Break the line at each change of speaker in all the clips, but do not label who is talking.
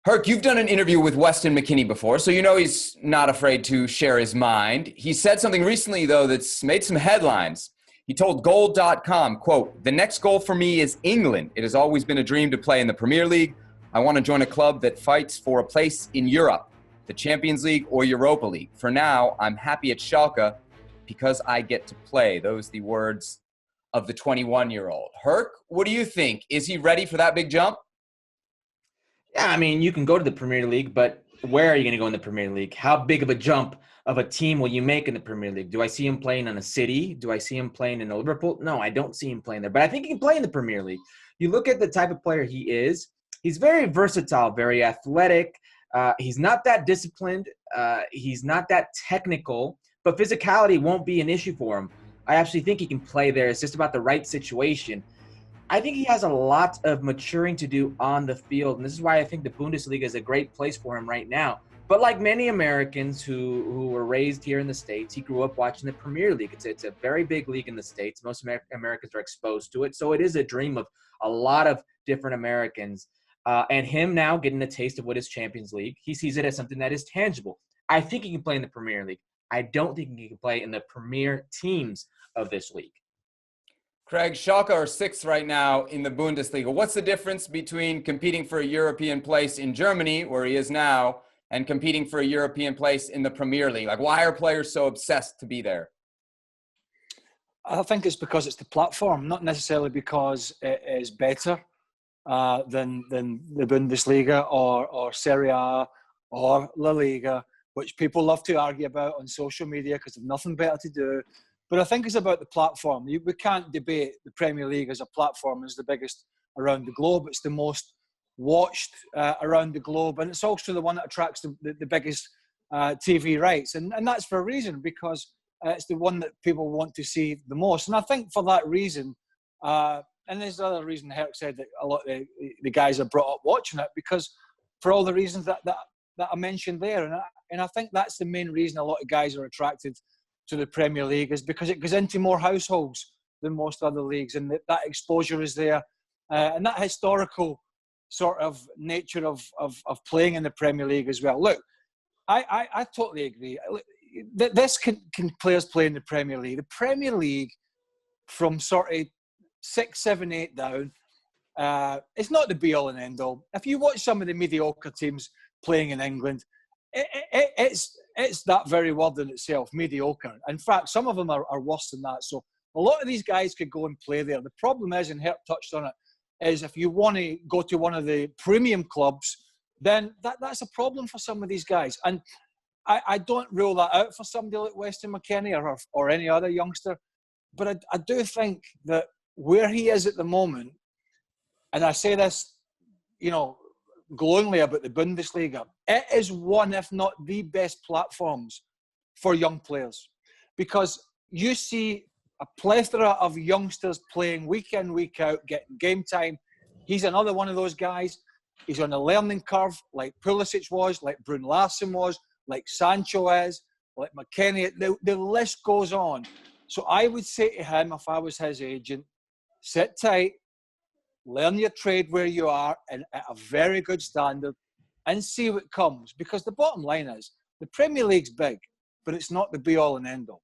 Herc, you've done an interview with Weston McKennie before, so you know he's not afraid to share his mind. He said something recently, though, that's made some headlines. He told Goal.com, quote, "The next goal for me is England. It has always been a dream to play in the Premier League. I want to join a club that fights for a place in Europe, the Champions League or Europa League. For now, I'm happy at Schalke because I get to play." Those the words of the 21-year-old. Herc, what do you think? Is he ready for that big jump?
Yeah, I mean, you can go to the Premier League, but where are you going to go in the Premier League? How big of a jump of a team will you make in the Premier League? Do I see him playing in a City? Do I see him playing in a Liverpool? No, I don't see him playing there, but I think he can play in the Premier League. You look at the type of player he is. He's very versatile, very athletic. He's not that disciplined. He's not that technical, but physicality won't be an issue for him. I actually think he can play there. It's just about the right situation. I think he has a lot of maturing to do on the field, and this is why I think the Bundesliga is a great place for him right now. But like many Americans who were raised here in the States, he grew up watching the Premier League. It's a very big league in the States. Most Americans are exposed to it, so it is a dream of a lot of different Americans. And him now getting a taste of what is Champions League, he sees it as something that is tangible. I think he can play in the Premier League. I don't think he can play in the premier teams of this league.
Craig, Schalke are sixth right now in the Bundesliga. What's the difference between competing for a European place in Germany, where he is now, and competing for a European place in the Premier League? Like, why are players so obsessed to be there?
I think it's because it's the platform, not necessarily because it is better than the Bundesliga or Serie A or La Liga, which people love to argue about on social media because they've nothing better to do. But I think it's about the platform. We can't debate the Premier League as a platform as the biggest around the globe. It's the most watched around the globe, and it's also the one that attracts the biggest TV rights. And that's for a reason, because it's the one that people want to see the most. And I think for that reason, and there's another reason Herc said that a lot of the guys are brought up watching it, because for all the reasons that I mentioned there. And I think that's the main reason a lot of guys are attracted to the Premier League, is because it goes into more households than most other leagues, and that exposure is there, and that historical sort of nature of playing in the Premier League as well. Look, I totally agree. This can players play in the Premier League. The Premier League, from sort of 6, 7, 8 down, it's not the be all and end all. If you watch some of the mediocre teams playing in England, it's that very word in itself, mediocre. In fact, some of them are worse than that. So a lot of these guys could go and play there. The problem is, and Herc touched on it, is if you want to go to one of the premium clubs, then that's a problem for some of these guys. And I don't rule that out for somebody like Weston McKennie or any other youngster. But I do think that where he is at the moment, and I say this, glowingly about the Bundesliga, it is one, if not the best platforms for young players, because you see a plethora of youngsters playing week in, week out, getting game time. He's another one of those guys. He's on a learning curve, like Pulisic was, like Brun Larsen was, like Sancho is, like McKennie. The list goes on. So I would say to him, if I was his agent, sit tight, learn your trade where you are and at a very good standard, and see what comes. Because the bottom line is, the Premier League's big, but it's not the be-all and end-all.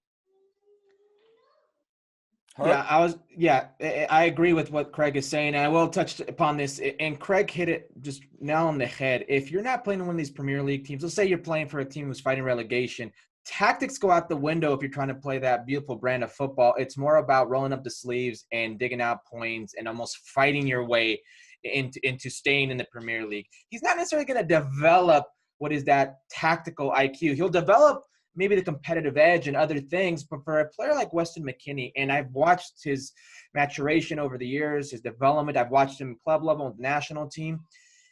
I agree with what Craig is saying, and I will touch upon this. And Craig hit it just nail on the head. If you're not playing in one of these Premier League teams, let's say you're playing for a team who's fighting relegation, tactics go out the window if you're trying to play that beautiful brand of football. It's more about rolling up the sleeves and digging out points and almost fighting your way into staying in the Premier League. He's not necessarily going to develop what is that tactical IQ. He'll develop maybe the competitive edge and other things, but for a player like Weston McKennie, and I've watched his maturation over the years, his development, I've watched him club level with the national team,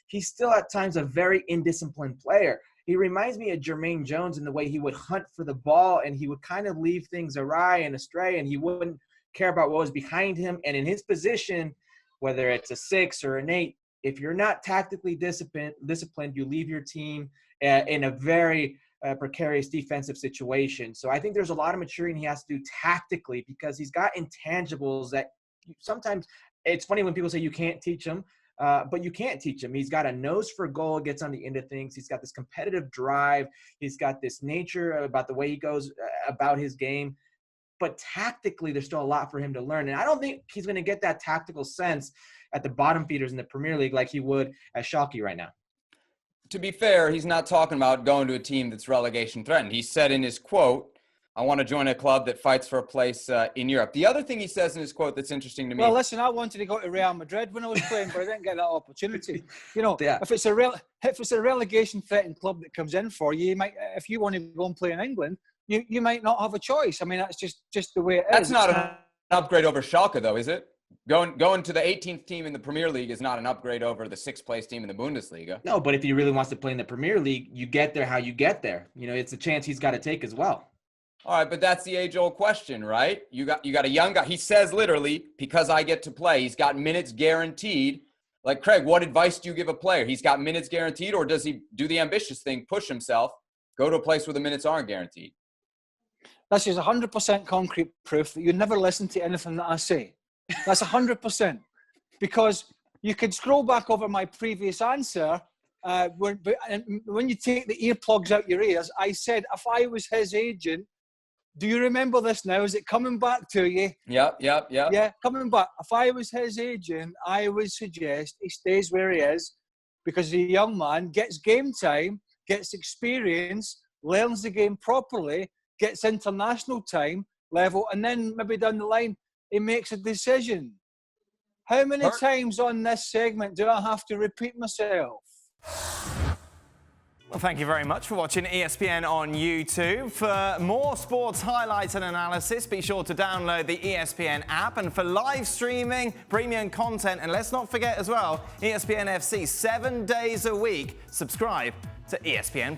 he's still at times a very indisciplined player. He reminds me of Jermaine Jones in the way he would hunt for the ball and he would kind of leave things awry and astray, and he wouldn't care about what was behind him. And in his position, whether it's a 6 or an 8, if you're not tactically disciplined, you leave your team in a very precarious defensive situation. So I think there's a lot of maturing he has to do tactically, because he's got intangibles that sometimes it's funny when people say you can't teach them. But you can't teach him. He's got a nose for goal, gets on the end of things. He's got this competitive drive. He's got this nature about the way he goes about his game. But tactically, there's still a lot for him to learn. And I don't think he's going to get that tactical sense at the bottom feeders in the Premier League like he would at Schalke right now.
To be fair, he's not talking about going to a team that's relegation threatened. He said in his quote, I want to join a club that fights for a place in Europe. The other thing he says in his quote that's interesting to me.
Well, listen, I wanted to go to Real Madrid when I was playing, but I didn't get that opportunity. You know,
Yeah.
if it's a relegation threatened club that comes in for you, you might, if you want to go and play in England, you might not have a choice. I mean, that's just the way it is.
That's not an upgrade over Schalke, though, is it? Going to the 18th team in the Premier League is not an upgrade over the 6th place team in the Bundesliga.
No, but if he really wants to play in the Premier League, you get there how you get there. You know, it's a chance he's got to take as well.
All right, but that's the age-old question, right? You got a young guy. He says literally, because I get to play, he's got minutes guaranteed. Like, Craig, what advice do you give a player? He's got minutes guaranteed, or does he do the ambitious thing, push himself, go to a place where the minutes aren't guaranteed?
This is 100% concrete proof that you never listen to anything that I say. That's 100%. Because you could scroll back over my previous answer. When you take the earplugs out your ears, I said if I was his agent, do you remember this now? Is it coming back to you?
Yep.
Yeah, coming back. If I was his agent, I would suggest he stays where he is because the young man gets game time, gets experience, learns the game properly, gets international time level, and then maybe down the line, he makes a decision. How many times on this segment do I have to repeat myself?
Well, thank you very much for watching ESPN on YouTube. For more sports highlights and analysis, be sure to download the ESPN app. And for live streaming, premium content, and let's not forget as well, ESPN FC 7 days a week. Subscribe to ESPN+.